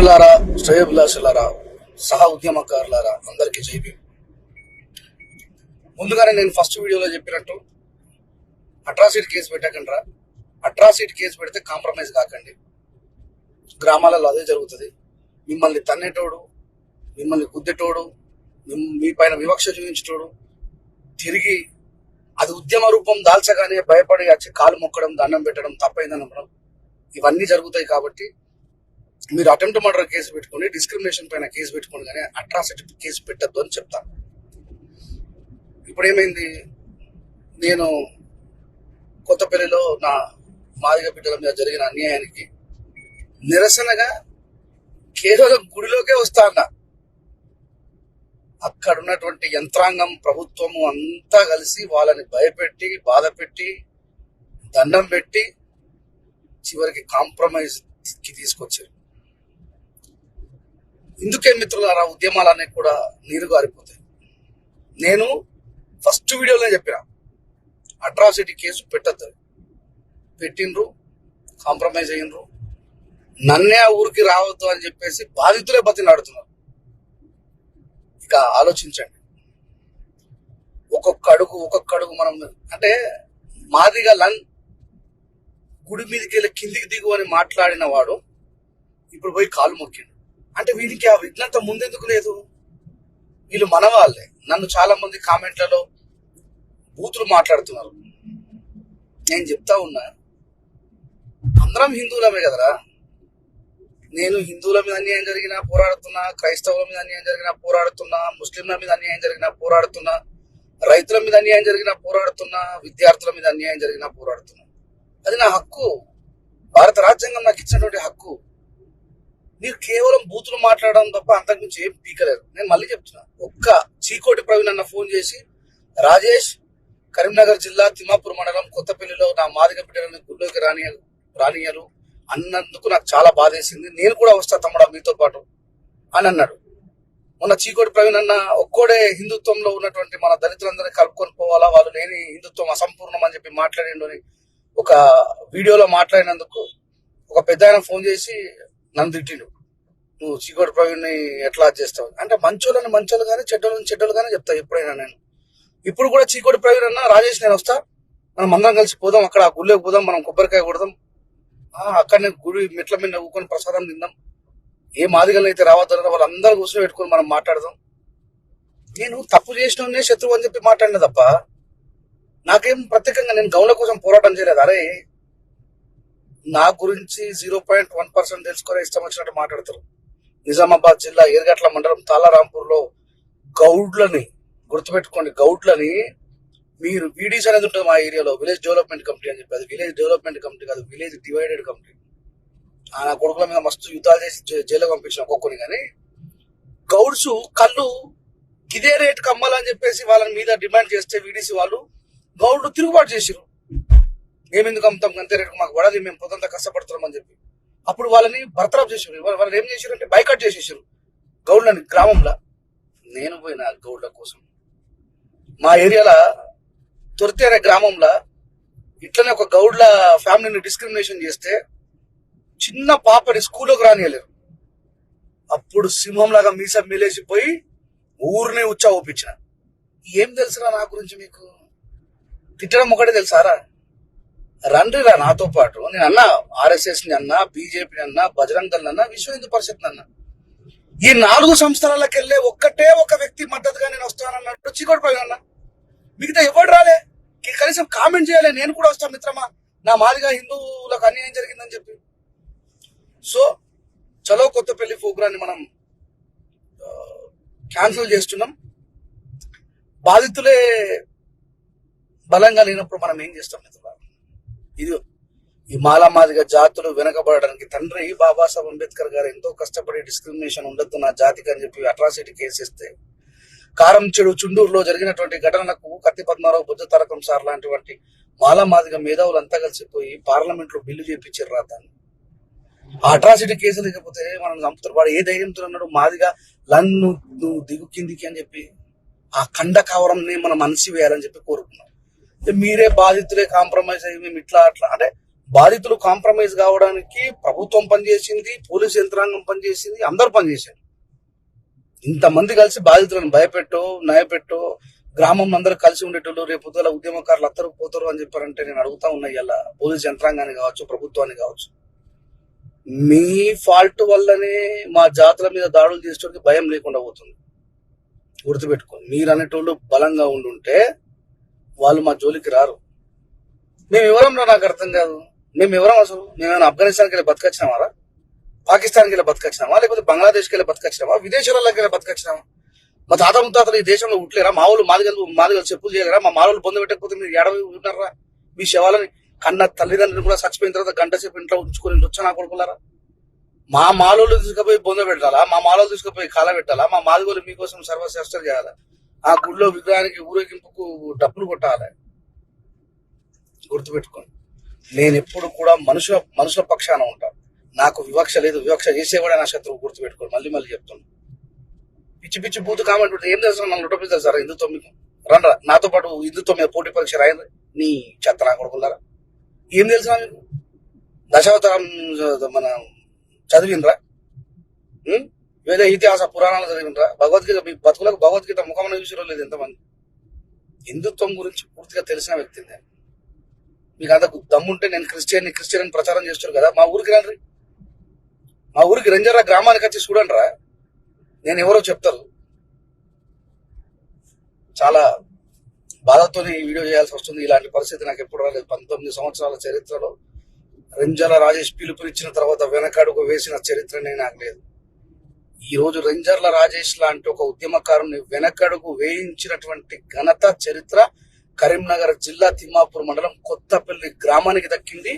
మిత్రులారా, శ్రేయోభిలాషులారా, సహా ఉద్యమకారులారా, అందరికీ జై భీమ్. ముందుగానే నేను ఫస్ట్ వీడియోలో చెప్పినట్టు అట్రాసిటీ కేసు పెట్టకండి రా. అట్రాసిటీ కేసు పెడితే కాంప్రమైజ్ కాకండి. గ్రామాలలో అదే జరుగుతుంది. మిమ్మల్ని తన్నేటోడు, మిమ్మల్ని గుద్దేటోడు, మీ పైన వివక్ష చూపించేటోడు తిరిగి అది ఉద్యమ రూపం దాల్చగానే భయపడి వచ్చి కాలు మొక్కడం, దండం పెట్టడం, తప్పైందని అనడం ఇవన్నీ జరుగుతాయి. కాబట్టి మీరు అటెంప్ట్ మర్డర్ కేసు పెట్టుకుని, డిస్క్రిమినేషన్ పైన కేసు పెట్టుకుని, కానీ అట్రాసిటీ కేసు పెట్టద్దు అని చెప్తాను. ఇప్పుడు ఏమైంది, నేను కొత్తపల్లిలో నా మాదిగ బిడ్డల మీద జరిగిన అన్యాయానికి నిరసనగా కేవలం గుడిలోకే వస్తా అన్నా. అక్కడ ఉన్నటువంటి యంత్రాంగం, ప్రభుత్వము అంతా కలిసి వాళ్ళని భయపెట్టి, బాధ పెట్టి, దండం పెట్టి చివరికి కాంప్రమైజ్ కి తీసుకొచ్చారు. ఇందుకే మిత్రులారా, ఉద్యమాలన్నీ కూడా నీరు గారిపోతాయి. నేను ఫస్ట్ వీడియోలో చెప్పిన అట్రాసిటీ కేసు పెట్టద్దు, పెట్టిండ్రు, కాంప్రమైజ్ అయినరు. నన్నే ఆ ఊరికి రావద్దు అని చెప్పేసి బాధితులే బతిలాడుతున్నారు. ఇక ఆలోచించండి. ఒక్కొక్క అడుగు మనం అంటే మాదిగా గుడి మీదకి వెళ్ళి కిందికి దిగు అని మాట్లాడిన వాడు ఇప్పుడు పోయి కాలు మొక్కిండు. అంటే వీడికి ఆ విఘ్నత ముందెందుకు లేదు? వీళ్ళు మన వాళ్ళే. నన్ను చాలా మంది కామెంట్లలో బూతులు మాట్లాడుతున్నారు. నేను చెప్తా ఉన్నా, అందరం హిందువులమే కదరా. నేను హిందువుల మీద అన్యాయం జరిగినా పోరాడుతున్నా, క్రైస్తవుల మీద అన్యాయం జరిగినా పోరాడుతున్నా, ముస్లింల మీద అన్యాయం జరిగినా పోరాడుతున్నా, రైతుల మీద అన్యాయం జరిగినా పోరాడుతున్నా, విద్యార్థుల మీద అన్యాయం జరిగినా పోరాడుతున్నా. అది నా హక్కు. భారత రాజ్యాంగం నాకు ఇచ్చినటువంటి హక్కు. మీరు కేవలం బూతులు మాట్లాడడం తప్ప అంతకుమించి ఏం పీకలేరు. నేను మళ్ళీ చెప్తున్నా, ఒక్క చీకోటి ప్రవీణ్ అన్న ఫోన్ చేసి, రాజేష్, కరీంనగర్ జిల్లా తిమ్మాపూర్ మండలం కొత్తపల్లిలో నా మాదిగ బిడ్డలను గుళ్ళోకి రానియలు అన్నందుకు నాకు చాలా బాధేసింది. నేను కూడా వస్తా తమ్ముడా మీతో పాటు అని అన్నాడు. మొన్న చీకోటి ప్రవీణ్ అన్న ఒక్కోడే హిందుత్వంలో ఉన్నటువంటి మన దళితులందరినీ కలుపుకొని పోవాలా, వాళ్ళు లేని హిందుత్వం అసంపూర్ణం అని చెప్పి మాట్లాడిండు అని ఒక వీడియోలో మాట్లాడినందుకు ఒక పెద్ద ఆయన ఫోన్ చేసి నన్ను తిట్టిండు. నువ్వు చీకోటి ప్రవీణ్ని ఎట్లా చేస్తావు అంటే, మంచోళ్ళని మంచోళ్ళు కానీ చెడ్డోళ్ళని చెడ్డోళ్ళు కానీ చెప్తా ఎప్పుడైనా నేను. ఇప్పుడు కూడా చీకోటి ప్రవీణ్ అన్న, రాజేష్ నేను వస్తా, మనం అందరం కలిసి పోదాం, అక్కడ ఆ గుళ్ళోకి పోదాం, మనం కొబ్బరికాయ కొడదాం, అక్కడనే గుడి మెట్ల మీద ఊకొని ప్రసాదం తిందాం, ఏ మాదిగలను అయితే రావద్దు వాళ్ళందరూ కూర్చొని పెట్టుకొని మనం మాట్లాడదాం. నేను తప్పు చేసిన శత్రువు అని చెప్పి మాట్లాడిన తప్ప నాకేం ప్రత్యేకంగా నేను గౌల కోసం పోరాటం చేయలేదు. అరే, నా గురించి 0.1% తెలుసుకొని ఇష్టం వచ్చినట్టు మాట్లాడతారు. నిజామాబాద్ జిల్లా ఏర్గట్ల మండలం తాళారాంపూర్ లో గౌడ్లని గుర్తుపెట్టుకోండి, గౌడ్లని మీరు వీడీస్ అనేది ఉంటుంది మా ఏరియాలో, విలేజ్ డెవలప్మెంట్ కమిటీ అని చెప్పి. అది విలేజ్ డెవలప్మెంట్ కమిటీ కాదు, విలేజ్ డివైడెడ్ కమిటీ. ఆ కొడుకుల మీద మస్తు యుద్ధాలు చేసి జైలు పంపించిన ఒక్కొక్కని. కానీ గౌడ్స్ కళ్ళు ఇదే రేటుకి అమ్మాలని చెప్పేసి వాళ్ళని మీద డిమాండ్ చేస్తే వీడీసీ వాళ్ళు గౌడ్లు తిరుగుబాటు చేసిరు. మేమెందుకు అమ్ముతాం అంతే రేటుకు, మాకు పడాలి, మేము పొద్దంతా కష్టపడుతున్నాం అని చెప్పి. అప్పుడు వాళ్ళని బర్తరఫ్ చేసారు. వాళ్ళు ఏం చేసారు అంటే బైకట్ చేసేసారు గౌడ్లని గ్రామంలో. నేను పోయిన గౌడ్ల కోసం మా ఏరియాలో తొర్తి అనే గ్రామంలో ఇట్లనే ఒక గౌడ్ల ఫ్యామిలీని డిస్క్రిమినేషన్ చేస్తే చిన్న పాపని స్కూల్లోకి రానియలేరు. అప్పుడు సింహంలాగా మీస మేలేసిపోయి ఊరిని ఉచ్చా ఒప్పించిన. ఏం తెలుసురా నా గురించి మీకు? తిట్టడం ఒకటే తెలుసారా? రండిరా నాతో పాటు. నేను అన్నా ఆర్ఎస్ఎస్ ని అన్నా, బీజేపీని అన్నా, బజరంగ్ దళ్ అన్నా, విశ్వ హిందూ పరిషత్ అన్నా. ఈ 4 సంస్థలకు వెళ్ళే ఒక్కటే ఒక వ్యక్తి మద్దతుగా నేను వస్తానన్నట్టు చీకోటి ప్రవీణ్ అన్న. మిగతా ఎవరు రాలే, కనీసం కామెంట్ చేయాలి నేను కూడా వస్తాను మిత్రమా, నా మాదిగా హిందువులకు అన్యాయం జరిగిందని చెప్పి. సో చలో కొత్తపల్లి ప్రోగ్రాన్ని మనం క్యాన్సిల్ చేస్తున్నాం. బాధితులే బలంగా లేనప్పుడు మనం ఏం చేస్తాం మిత్రులు? ఇది ఈ మాదిగ జాతులు వెనకబడడానికి తండ్రి బాబాసాహెబ్ అంబేద్కర్ గారు ఎంతో కష్టపడి డిస్క్రిమినేషన్ ఉండొద్దు నా జాతికి అని చెప్పి అట్రాసిటీ కేసు ఇస్తే, కారంచెడు చుండూరులో జరిగినటువంటి ఘటనకు కత్తి పద్మారావు, బుద్ధ తారకం సార్ లాంటి మాదిగ మేధావులు అంతా కలిసిపోయి పార్లమెంట్ లో బిల్లు చేయించారు రా దాన్ని. ఆ అట్రాసిటీ కేసు లేకపోతే మనం చంపుతారు. వాడు ఏ ధైర్యంతో అన్నాడు, మాదిగా లన్ను నువ్వు దిగు కిందికి అని చెప్పి ఆ ఖండ కవరంని మనం అణిసివేయాలని చెప్పి కోరుకున్నాం. మీరే బాధితులే కాంప్రమైజ్ అయ్యి మేము ఇట్లా అట్లా అంటే బాధితులు కాంప్రమైజ్ కావడానికి ప్రభుత్వం పనిచేసింది, పోలీస్ యంత్రాంగం పనిచేసింది, అందరూ పనిచేశారు. ఇంతమంది కలిసి బాధితులను భయపెట్టో నయపెట్టో గ్రామం అందరూ కలిసి ఉండేటోళ్ళు రేపు పొద్దుల ఉద్యమకారులు అందరూ పోతారు అని చెప్పారంటే నేను అడుగుతా ఉన్నా ఇలా పోలీస్ యంత్రాంగాన్ని కావచ్చు, ప్రభుత్వాన్ని కావచ్చు. మీ ఫాల్ట్ వల్లనే మా జాతుల మీద దాడులు చేసేటోళ్ళకి భయం లేకుండా పోతుంది. గుర్తుపెట్టుకోండి, మీరు అనేటోళ్ళు బలంగా ఉండుంటే వాళ్ళు మా జోలికి రారు. మేము ఎవరంలో నాకు అర్థం కాదు. మేము ఎవరం అసలు? మేమైనా ఆఫ్ఘనిస్తాన్కి వెళ్ళి బతకొచ్చినామారా, పాకిస్తాన్కి వెళ్ళి బతకొచ్చినామా, లేకపోతే బంగ్లాదేశ్కి వెళ్ళి బతకొచ్చినామా, విదేశాలకి వెళ్ళి బతకొచ్చినామా? మా తాత ముత్తాతలు ఈ దేశంలో ఉట్లేరా? మా వాళ్ళు మాదిగలు చెప్పులు చేయలేరా? మా మాలు పొంద పెట్టకపోతే మీరు ఏడవి ఉన్నారా? మీ శవాలని కన్న తల్లిదండ్రులు కూడా చచ్చిపోయిన తర్వాత గంట సేపు ఇంట్లో ఉంచుకొని వచ్చా కొడుకులారా? మా మాలోళ్ళు తీసుకుపోయి బొంద పెట్టాలా? మా మాలోళ్ళు తీసుకుపోయి కాల పెట్టాలా? మా మాదిగోళ్ళు మీకోసం సర్వశ్రేష్టం చేయాలా? ఆ గుడిలో విగ్రహానికి ఊరేగింపుకు డబ్బులు కొట్టాలి. గుర్తుపెట్టుకోండి, నేను ఎప్పుడు కూడా మనుషుల పక్షాన ఉంటాను. నాకు వివక్ష లేదు. వివక్ష చేసేవాడే నా శత్రువు. గుర్తుపెట్టుకోండి, మళ్ళీ మళ్ళీ చెప్తున్నాను. పిచ్చి పిచ్చి బూతు కామెంట్ ఏం చేస్తాను? నన్ను లొట్టపిస్తారు సార్ హిందుత్వం. మీకు రండ్రా నాతో పాటు హిందుత్వం మీద పోటీ పరీక్ష రాయండి. నీ చెత్త నా కొడుకులారా, ఏం తెలుసా మీకు? దశావతారం మన చదివినరా? వేరే ఇతిహాస పురాణాలు చదివినరా? భగవద్గీత మీ బతుకులకు భగవద్గీత ముఖమన చూసిరో లేదు ఎంతమంది? హిందుత్వం గురించి పూర్తిగా తెలిసిన వ్యక్తి నేను. మీకు అంత దమ్ముంటే నేను క్రిస్టియన్ అని ప్రచారం చేస్తారు కదా, మా ఊరికి రండి. మా ఊరికి రంజర్రా గ్రామానికి వచ్చి చూడండి రా, నేను ఎవరో చెప్తారు. చాలా బాధతో ఈ వీడియో చేయాల్సి వస్తుంది. ఇలాంటి పరిస్థితి నాకు ఎప్పుడు రాలేదు. 19 సంవత్సరాల చరిత్రలో రెంజల రాజేష్ పిలుపునిచ్చిన తర్వాత వెనకడుగు వేసిన చరిత్రనే నాకు లేదు. ఈ రోజు రెంజర్ల రాజేష్ లాంటి ఒక ఉద్యమకారుని వెనకడుగు వేయించినటువంటి ఘనత చరిత్ర కరీంనగర్ జిల్లా తిమ్మాపూర్ మండలం కొత్తపల్లి గ్రామానికి దక్కింది.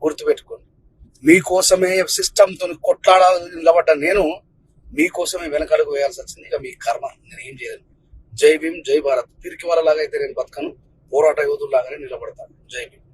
గుర్తుపెట్టుకోండి, మీకోసమే సిస్టమ్ తో కొట్లాడాలి నిలబడ్డ నేను మీకోసమే వెనకడుగు వేయాల్సి వచ్చింది. ఇక మీ కర్మ, నేను ఏం చేయలేను. జై భీమ్, జై భారత్. పిరికి వాళ్ళలాగా అయితే నేను బతకను, పోరాట యోధుల్లాగానే నిలబడతాను. జై భీమ్.